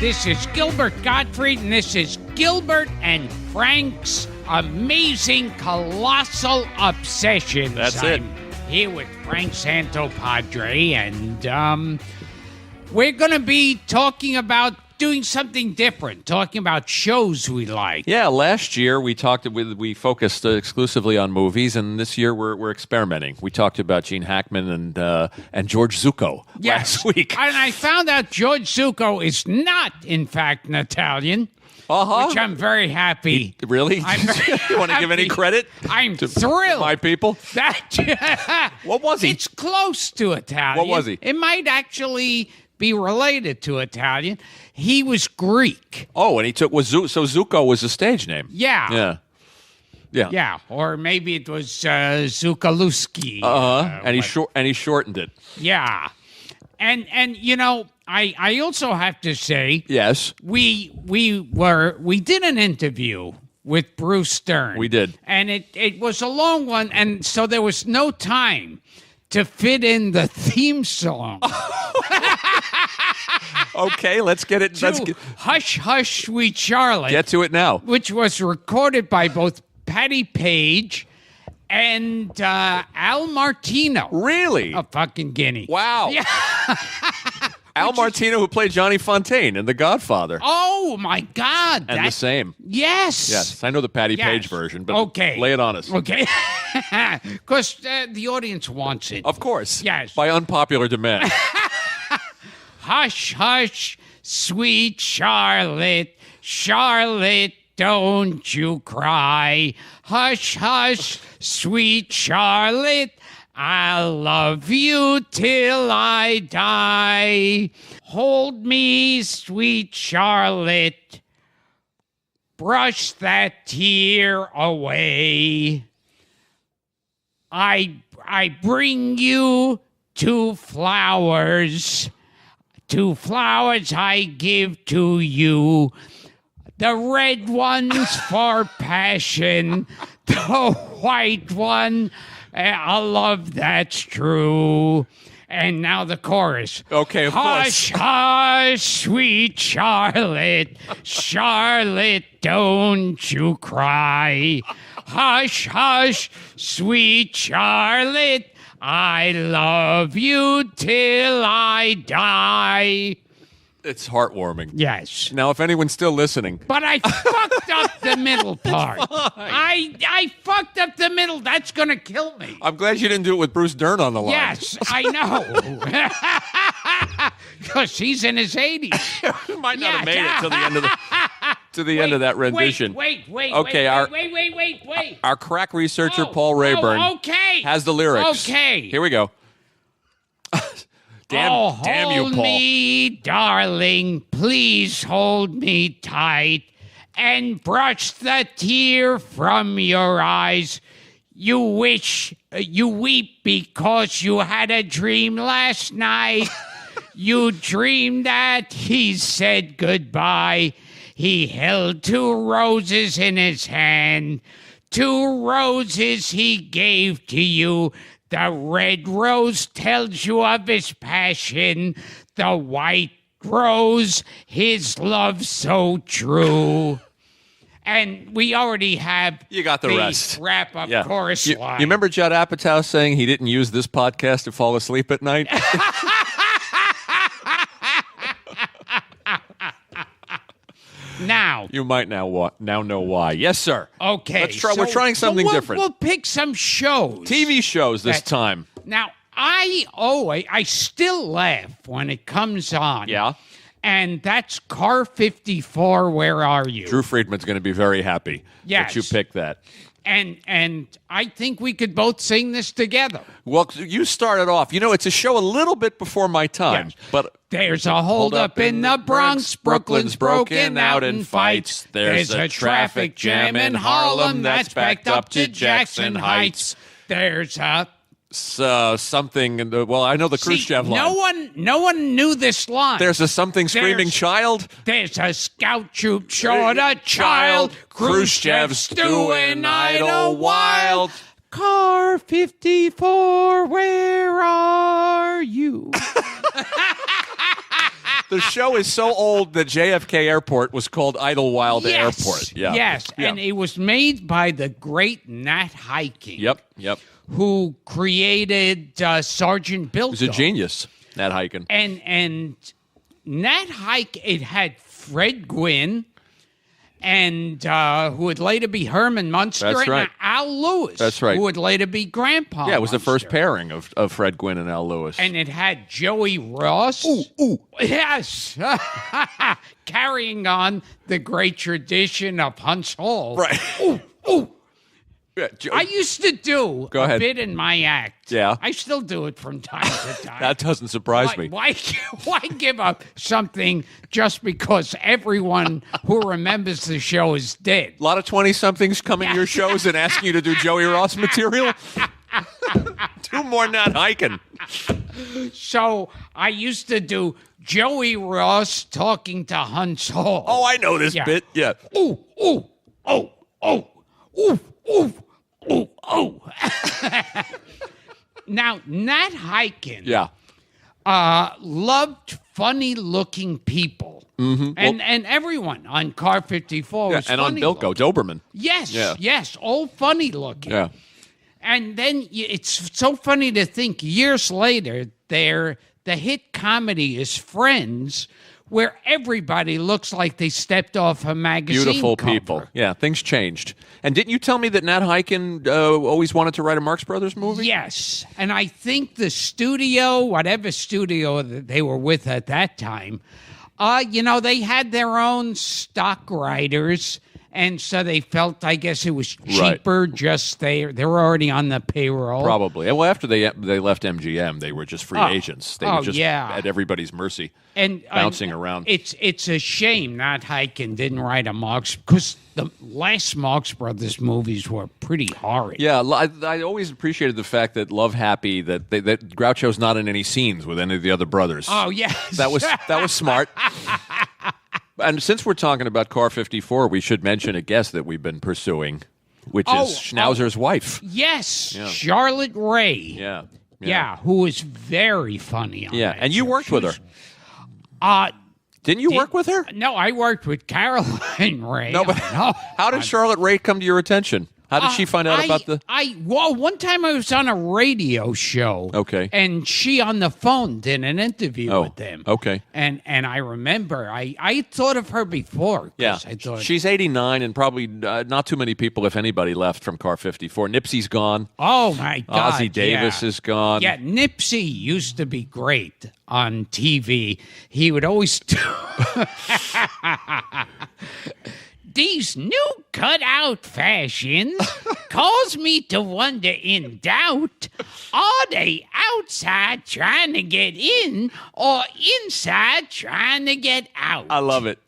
This is Gilbert Gottfried, and this is Gilbert and Frank's Amazing Colossal Obsessions. That's it. I'm here with Frank Santopadre, and we're going to be talking about doing something different, talking about shows we like. Yeah, last year we focused exclusively on movies, and this year we're experimenting. We talked about Gene Hackman and George Zucco last week. And I found out George Zucco is not, in fact, an Italian. Which I'm very happy. Really? You want to give any credit? I'm to thrilled. My people? What was he? It's close to Italian. What was he? It might actually be related to Italian. He was Greek. Oh, and so Zucco was a stage name. Yeah. Yeah. Or maybe it was Zucalewski. And he shortened it. Yeah. And you know, I also have to say, yes, we did an interview with Bruce Stern. We did. And it was a long one, and so there was no time to fit in the theme song. Okay, let's get it. Hush, Hush, Sweet Charlotte. Get to it now. Which was recorded by both Patti Page and Al Martino. Really? A fucking guinea. Wow. Yeah. Al Martino, who played Johnny Fontaine in The Godfather. Oh, my God. And the same. Yes. Yes. I know the Patti Page version, but okay. Lay it on us. Okay. Because the audience wants it. Of course. Yes. By unpopular demand. Hush, hush, sweet Charlotte, Charlotte, don't you cry. Hush, hush, sweet Charlotte, I'll love you till I die. Hold me, sweet Charlotte, brush that tear away. I bring you two flowers I give to you. The red one's for passion, the white one, a love that's true. And now the chorus. Okay, of hush, course. Hush, sweet Charlotte, Charlotte, don't you cry. Hush, hush, sweet Charlotte, I love you till I die. It's heartwarming. Yes. Now, if anyone's still listening. But I fucked up the middle part. I fucked up the middle. That's going to kill me. I'm glad you didn't do it with Bruce Dern on the line. Yes, I know. Because he's in his 80s. He might not have made it till the end of that rendition. Wait. Okay, Wait. Our crack researcher, Paul Rayburn, has the lyrics. Okay. Here we go. Damn you, hold Paul. me, darling, please hold me tight and brush the tear from your eyes. You weep because you had a dream last night. You dreamed that he said goodbye. He held two roses in his hand. Two roses he gave to you. The red rose tells you of his passion. The white rose, his love so true. And we already have you got the rest. Wrap-up chorus line. You remember Judd Apatow saying he didn't use this podcast to fall asleep at night? Now. You might now know why. Yes, sir. Okay. Let's try. We're trying something different. We'll pick some shows. TV shows this time. Now, I still laugh when it comes on. Yeah. And that's Car 54, Where Are You? Drew Friedman's going to be very happy that you picked that. And I think we could both sing this together. Well, you started off. You know, it's a show a little bit before my time, but there's a holdup in the Bronx. Brooklyn's broken out in fights. There's a traffic jam in Harlem that's backed up to Jackson Heights. There's a something. I know the Khrushchev line. No one knew this line. There's a something screaming child. There's a scout troop short a child. Khrushchev's doing Idlewild. Car 54, where are you? The show is so old that JFK Airport was called Idlewild Yes, Airport. Yeah. yes, Yeah. and it was made by the great Nat Hiking. Yep. Who created Sergeant Bilko. He's a genius, Nat Hiken. And Nat Hike, it had Fred Gwynn, and who would later be Herman Munster, That's and right. Al Lewis. That's right. Who would later be Grandpa Yeah, it was the first Munster. pairing of Fred Gwynn and Al Lewis. And it had Joey Ross. Ooh. Yes. Carrying on the great tradition of Hunts Hall. Right. Ooh. Yeah, I used to do Go ahead. a bit in my act. Yeah. I still do it from time to time. that doesn't surprise me. Why give up something just because everyone who remembers the show is dead? A lot of 20-somethings coming to your shows and asking you to do Joey Ross material? Do more Nat Hiken. So I used to do Joey Ross talking to Hunts Hall. Oh, I know this Yeah. bit. Yeah. Ooh, ooh, oh, oh, ooh, ooh, ooh, oh. Now, Nat Hiken Yeah. loved funny-looking people. Mm-hmm. And everyone on Car 54 was And on funny Bilko, looking. Doberman. Yes, Yeah. yes, all funny-looking. Yeah. And then it's so funny to think years later, the hit comedy is Friends, where everybody looks like they stepped off a magazine Beautiful cover. people. Yeah, things changed. And didn't you tell me that Nat Hiken always wanted to write a Marx Brothers movie? Yes, and I think the studio, whatever studio that they were with at that time, they had their own stock writers, and so they felt, I guess, it was cheaper. Just they were already on the payroll. Probably. Well, after they left MGM, they were just free agents. They were just at everybody's mercy, and bouncing around. It's a shame Nat Hiken didn't write a Marx, because the last Marx Brothers movies were pretty horrid. Yeah, I always appreciated the fact that Love Happy that Groucho's not in any scenes with any of the other brothers. Oh yes, that was smart. And since we're talking about Car 54, we should mention a guest that we've been pursuing, which is Schnauzer's wife. Yes, yeah. Charlotte Ray. Yeah, who was very funny on that and you show. worked with her. Didn't you work with her? No, I worked with Caroline Ray. No, but how did Charlotte Ray come to your attention? How did she find out about the... one time I was on a radio show. Okay. And she on the phone did an interview with them. Okay. And I remember, I thought of her before. Yeah. I thought, she's 89 and probably not too many people, if anybody, left from Car 54. Nipsey's gone. Oh, my God. Ozzie Davis is gone. Yeah, Nipsey used to be great on TV. He would always do... These new cutout fashions cause me to wonder in doubt, are they outside trying to get in or inside trying to get out? I love it.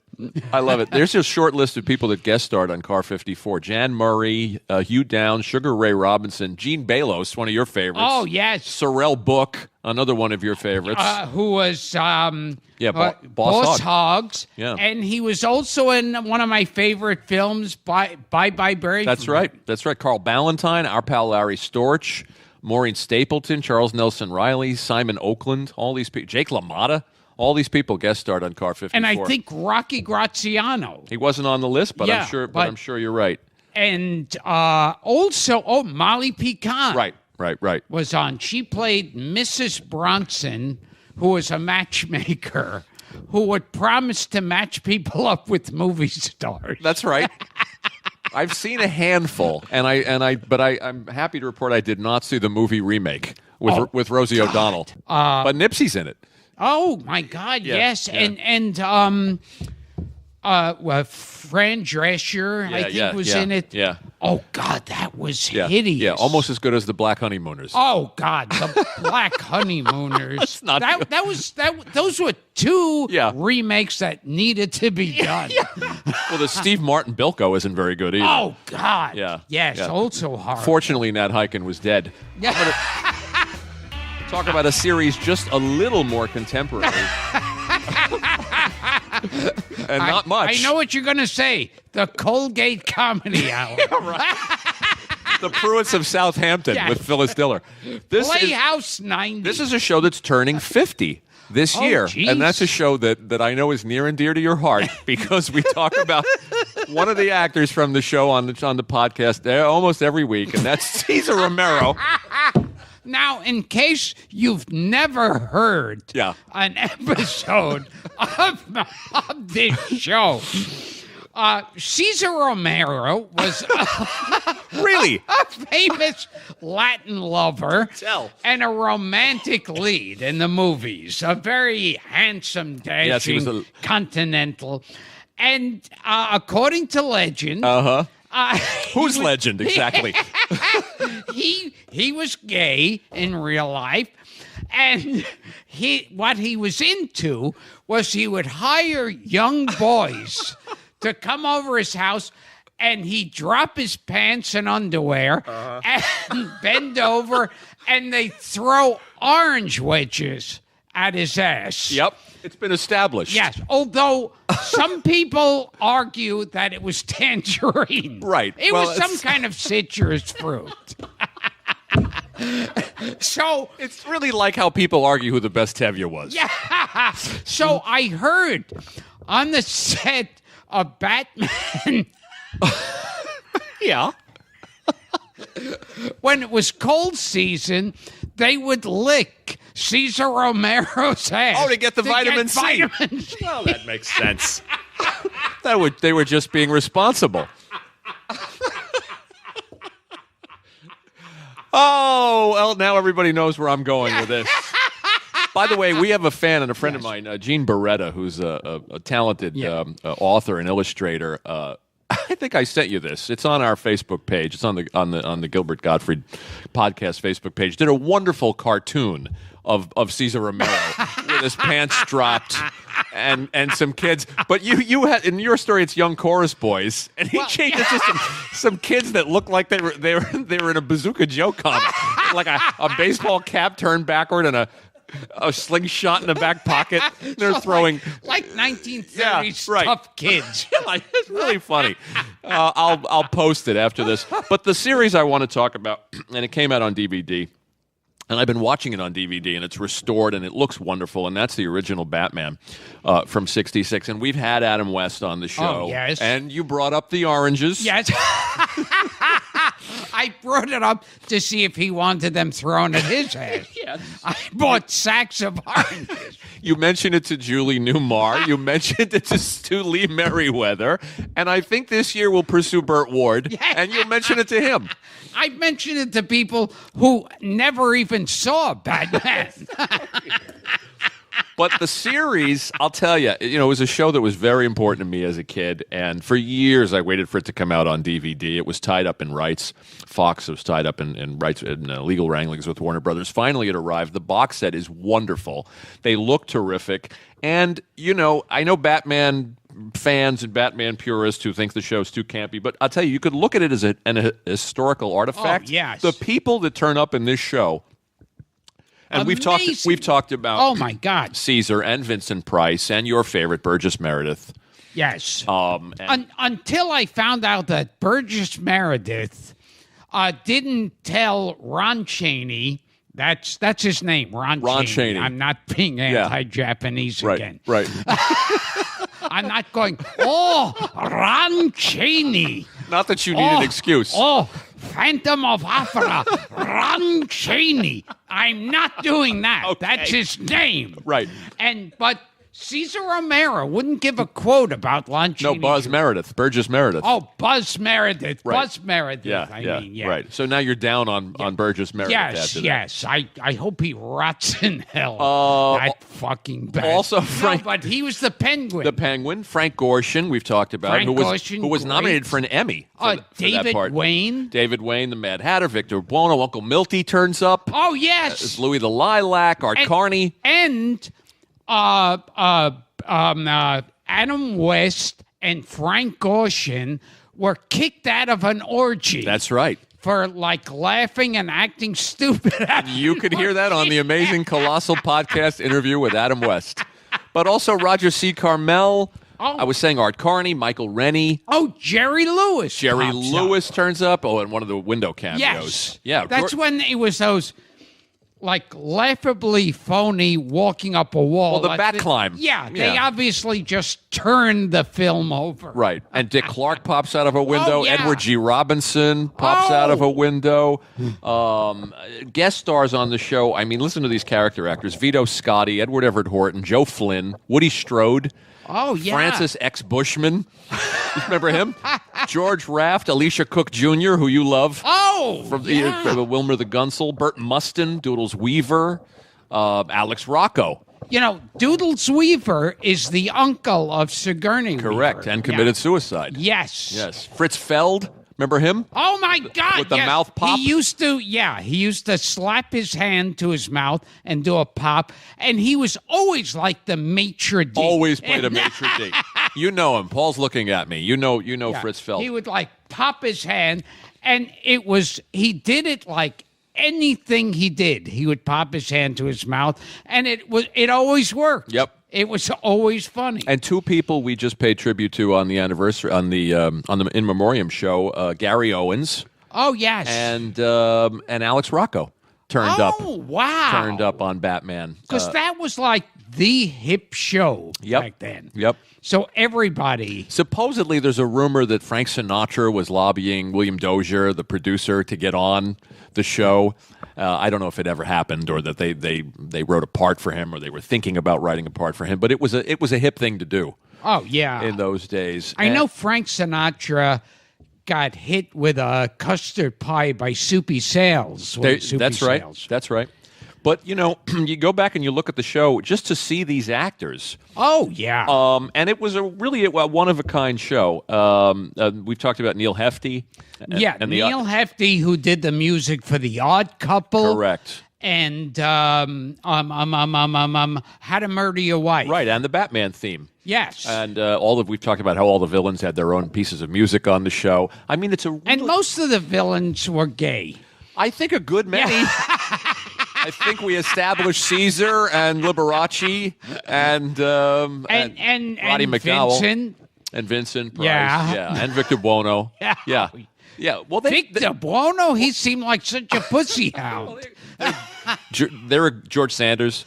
There's a short list of people that guest starred on Car 54. Jan Murray, Hugh Downs, Sugar Ray Robinson, Gene Balos, one of your favorites. Oh, yes. Sorrel Book, another one of your favorites. Who was Boss Hogs. Yeah. And he was also in one of my favorite films, Bye Bye Birdie. That's right. Carl Ballantyne, our pal Larry Storch, Maureen Stapleton, Charles Nelson Riley, Simon Oakland, all these people. Jake LaMotta. All these people guest starred on Car 54. And I think Rocky Graziano. He wasn't on the list, but Yeah, I'm sure you're right. And also, Molly Pecan. Right. Was on. She played Mrs. Bronson, who was a matchmaker who would promise to match people up with movie stars. That's right. I've seen a handful, but I'm happy to report I did not see the movie remake with Rosie O'Donnell. But Nipsey's in it. Oh my God! Yes, yeah. and Fran Drescher, I think, was in it. Yeah. Oh God, that was hideous. Yeah, almost as good as the Black Honeymooners. Oh God, the Black Honeymooners. not good. Those were two Yeah. remakes that needed to be done. Well, the Steve Martin Bilko isn't very good either. Oh God. Yeah. Yes, Yeah. also horrible. Fortunately, Nat Hiken was dead. Talk about a series just a little more contemporary. And not much. I know what you're going to say. The Colgate Comedy Hour. The Pruitts of Southampton Yeah. with Phyllis Diller. Playhouse 90. This is a show that's turning 50. this year. geez. And that's a show that I know is near and dear to your heart because we talk about one of the actors from the show on the podcast almost every week, and that's Cesar Romero. Now, in case you've never heard an episode of this show, Cesar Romero was Really? a famous Latin lover Tell. and a romantic lead in the movies. A very handsome, dashing, Yes, he was continental. And according to legend... Who's legend, exactly? He was gay in real life, and what he was into was he would hire young boys to come over his house, and he'd drop his pants and underwear and bend over, and they throw orange wedges at his ass. Yep. It's been established. Yes, although some people argue that it was tangerine. Right. It Well, was some kind of citrus fruit. So It's really like how people argue who the best Tevye was. yeah. So I heard on the set of Batman Yeah. when it was cold season, they would lick Cesar Romero's ass. Oh, to get the vitamin C. Vitamin C. Well, that makes sense. They were just being responsible. Oh, well, now everybody knows where I'm going with this. By the way, we have a fan and a friend of mine, Gene Beretta, who's a talented author and illustrator. I think I sent you this. It's on our Facebook page. It's on the Gilbert Gottfried podcast Facebook page. Did a wonderful cartoon of Cesar Romero with his pants dropped and some kids. But you had in your story it's young chorus boys, and he changed it to some kids that looked like they were in a Bazooka Joe comic, like a baseball cap turned backward and a slingshot in the back pocket. They're throwing like 1930s right. tough kids. It's really funny. I'll post it after this. But the series I want to talk about, and it came out on DVD, and I've been watching it on DVD, and it's restored, and it looks wonderful, and that's the original Batman from '66. And we've had Adam West on the show. Oh, yes. And you brought up the oranges. Yes. I brought it up to see if he wanted them thrown at his ass. Yes. I bought sacks of oranges. You mentioned it to Julie Newmar. You mentioned it to Lee Merriweather. And I think this year we'll pursue Burt Ward. Yeah. And you'll mention it to him. I mentioned it to people who never even saw Batman. But the series, I'll tell you, it was a show that was very important to me as a kid. And for years, I waited for it to come out on DVD. It was tied up in rights. Fox was tied up in rights in legal wranglings with Warner Brothers. Finally, it arrived. The box set is wonderful. They look terrific. And, I know Batman fans and Batman purists who think the show's too campy, but I'll tell you, you could look at it as a historical artifact. Oh, yes. The people that turn up in this show. And Amazing. we've talked about Oh, my God. Caesar and Vincent Price and your favorite Burgess Meredith. Yes. And Until I found out that Burgess Meredith didn't tell Ron Chaney. That's his name, Ron Chaney. I'm not being anti-Japanese again. Right. I'm not going, Ron Chaney. Not that you need an excuse. Phantom of Opera, Ron Chaney. I'm not doing that. Okay. That's his name. Right. But Cesar Romero wouldn't give a quote about Ron Chaney. No, Burgess Meredith. Oh, Buzz Meredith. Right. Buzz Meredith. Yeah. Right. So now you're down on Burgess Meredith. after that. Yes. I hope he rots in hell. That fucking bad. Also, but he was the Penguin. The Penguin, Frank Gorshin, we've talked about, who was nominated for an Emmy. For David that part. Wayne. David Wayne, the Mad Hatter, Victor Buono, Uncle Milty turns up. Oh, yes. It's Louis the Lilac, Art Carney. And Adam West and Frank Gorshin were kicked out of an orgy. That's right. For laughing and acting stupid. You could hear that on the Amazing Colossal podcast interview with Adam West. But also Roger C. Carmel. I was saying Art Carney, Michael Rennie. Oh, Jerry Lewis. Turns up. Oh, and one of the window cameos. Yes. Yeah. That's when it was those like laughably phony walking up a wall. Well, the Like bat climb. Yeah, they Yeah. obviously just turned the film over. Right. And Dick Clark pops out of a window. Oh, yeah. Edward G. Robinson pops out of a window. Guest stars on the show. I mean, listen to these character actors. Vito Scotti, Edward Everett Horton, Joe Flynn, Woody Strode, Oh, yeah. Francis X. Bushman. You remember him? George Raft, Alicia Cook Jr., who you love. Oh, From yeah. Wilmer the Gunsel, Burt Mustin, Doodles Weaver, Alex Rocco. You know, Doodles Weaver is the uncle of Sigourney Correct. Weaver. And committed Yeah. suicide. Yes. Yes. Fritz Feld. Remember him? Oh my God! With the yes. mouth pop? He used to slap his hand to his mouth and do a pop, and he was always like the maitre d'. Always played a maitre d'. You know him. Paul's looking at me. You know Yeah. Fritz Feld. He would like pop his hand, and he did it like anything he did. He would pop his hand to his mouth, and it always worked. Yep. It was always funny. And two people we just paid tribute to on the anniversary on the In Memoriam show, Gary Owens Oh yes. and Alex Rocco turned Oh wow. up on Batman. Because that was like the hip show Yep. back then. Yep. So everybody. Supposedly, there's a rumor that Frank Sinatra was lobbying William Dozier, the producer, to get on the show. I don't know if it ever happened or that they wrote a part for him or they were thinking about writing a part for him. But it was a hip thing to do Oh yeah. in those days. I know Frank Sinatra got hit with a custard pie by Soupy Sales. That's right. That's right. But, you you go back and you look at the show just to see these actors. Oh yeah. And it was really a one-of-a-kind show. We've talked about Neil Hefti. Yeah, and Neil Hefti, who did the music for The Odd Couple. Correct. And How to Murder Your Wife. Right, and the Batman theme. Yes. And we've talked about how all the villains had their own pieces of music on the show. I mean, it's a really, and most of the villains were gay. I think a good many. I think we established Caesar and Liberace and Roddy McDowell Vincent. and Vincent Price, Yeah. and Victor Buono, yeah. Well, Victor Buono, he seemed like such a pussy hound. they were George Sanders.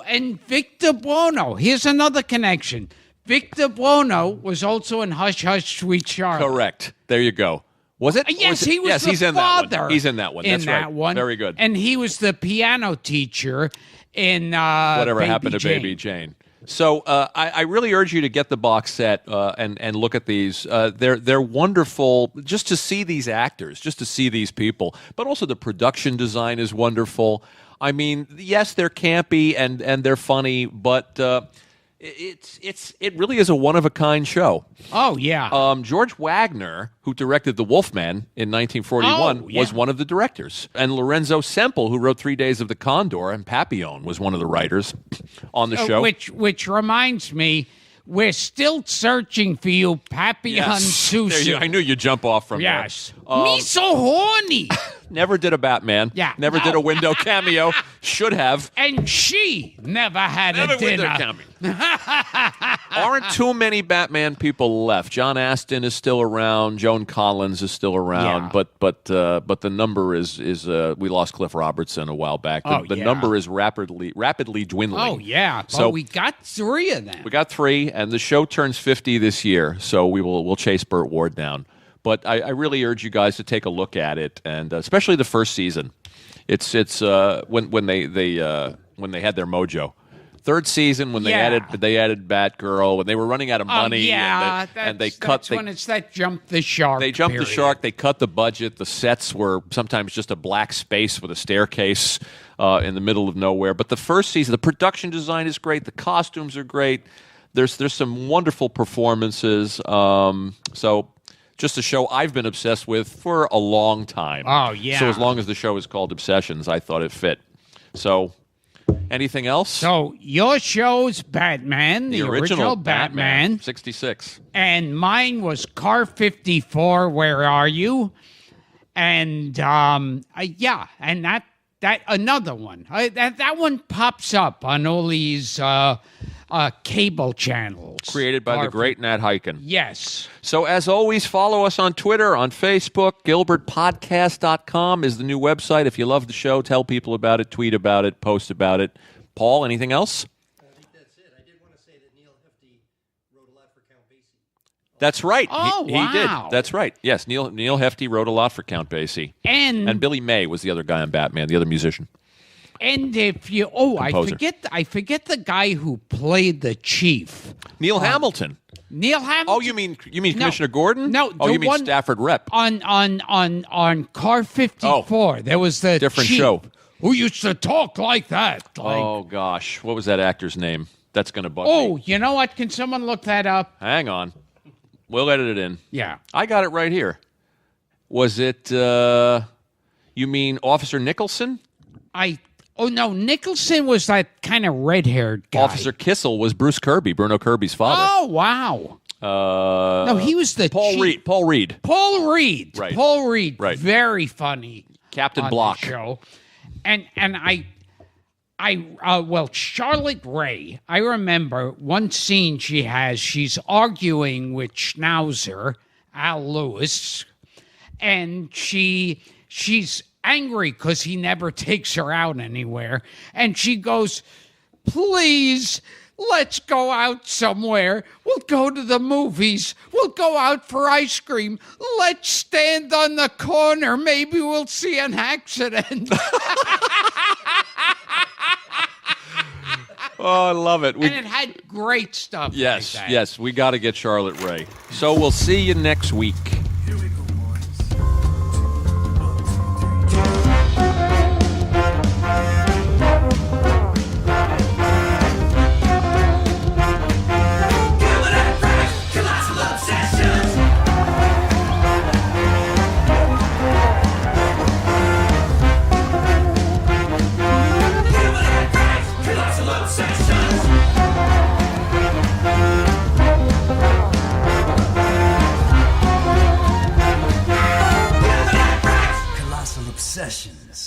And Victor Buono. Here's another connection. Victor Buono was also in Hush Hush Sweet Charlotte. Correct. There you go. Was it? Yes, he was the he's in father. That one. He's in that one. That's in right. that one. Very good. And he was the piano teacher in Whatever Baby Happened to Jane. Baby Jane. So I really urge you to get the box set and look at these. They're wonderful just to see these actors, just to see these people. But also the production design is wonderful. I mean, yes, they're campy and they're funny, but it really is a one-of-a-kind show. Oh, yeah. George Wagner, who directed The Wolfman in 1941, Oh, yeah. was one of the directors. And Lorenzo Semple, who wrote 3 Days of the Condor and Papillon, was one of the writers on the show. Which reminds me, we're still searching for you, Papillon Yes. There Susu. I knew you'd jump off from Yes. there. Me so horny. Never did a Batman. Yeah. Never did a window cameo. Should have. And she never had Never a dinner. window cameo. Aren't too many Batman people left. John Astin is still around. Joan Collins is still around. Yeah. But the number is we lost Cliff Robertson a while back. The yeah. number is rapidly dwindling. Oh, yeah. But So we got 3 of them. we got 3, and the show turns 50 this year, so we'll chase Burt Ward down. But I really urge you guys to take a look at it, and especially the first season. It's when they had their mojo. Third season when they Yeah. added Batgirl when they were running out of money. Yeah, and they that's when it's that jump the shark. They jumped period. the shark. They cut the budget. The sets were sometimes just a black space with a staircase in the middle of nowhere. But the first season, the production design is great. The costumes are great. There's some wonderful performances. So just a show I've been obsessed with for a long time. Oh, yeah. So as long as the show is called Obsessions, I thought it fit. So anything else? So your show's Batman, the original Batman. 66. And mine was Car 54, Where Are You? And and that another one. That one pops up on all these cable channels. Created by the great Nat Hiken. Yes. So as always, follow us on Twitter, on Facebook. GilbertPodcast.com is the new website. If you love the show, tell people about it, tweet about it, post about it. Paul, anything else? I think that's it. I did want to say that Neil Hefti wrote a lot for Count Basie. That's right. Oh, he wow. did. That's right. Yes, Neil Hefti wrote a lot for Count Basie. And Billy May was the other guy on Batman, the other musician. And if you Composer. I forget the guy who played the chief. Neil Hamilton. Neil Hamilton. Oh, you mean Commissioner Gordon? No, Oh, the you mean one Stafford Rep? on Car 54. There was the Different chief show. who used to talk like that. Like, Oh gosh, what was that actor's name? That's going to bug me. oh, you know what? Can someone look that up? Hang on. We'll edit it in. Yeah. I got it right here. Was it, you mean Officer Nicholson? Oh, no, Nicholson was that kind of red-haired guy. Officer Kissel was Bruce Kirby, Bruno Kirby's father. Oh, wow. No, he was the Paul chief. Reed. Paul Reed. Paul Reed. Right. Paul Reed. Right. Very funny. Captain on Block. the show. And well, Charlotte Ray, I remember one scene she has, she's arguing with Schnauzer, Al Lewis, and she's angry because he never takes her out anywhere. And she goes, please, let's go out somewhere. We'll go to the movies. We'll go out for ice cream. Let's stand on the corner. Maybe we'll see an accident. Oh, I love it. And it had great stuff. Yes, like that. yes, we got to get Charlotte Ray. So we'll see you next week. Here we go, boys. Colossal Obsessions.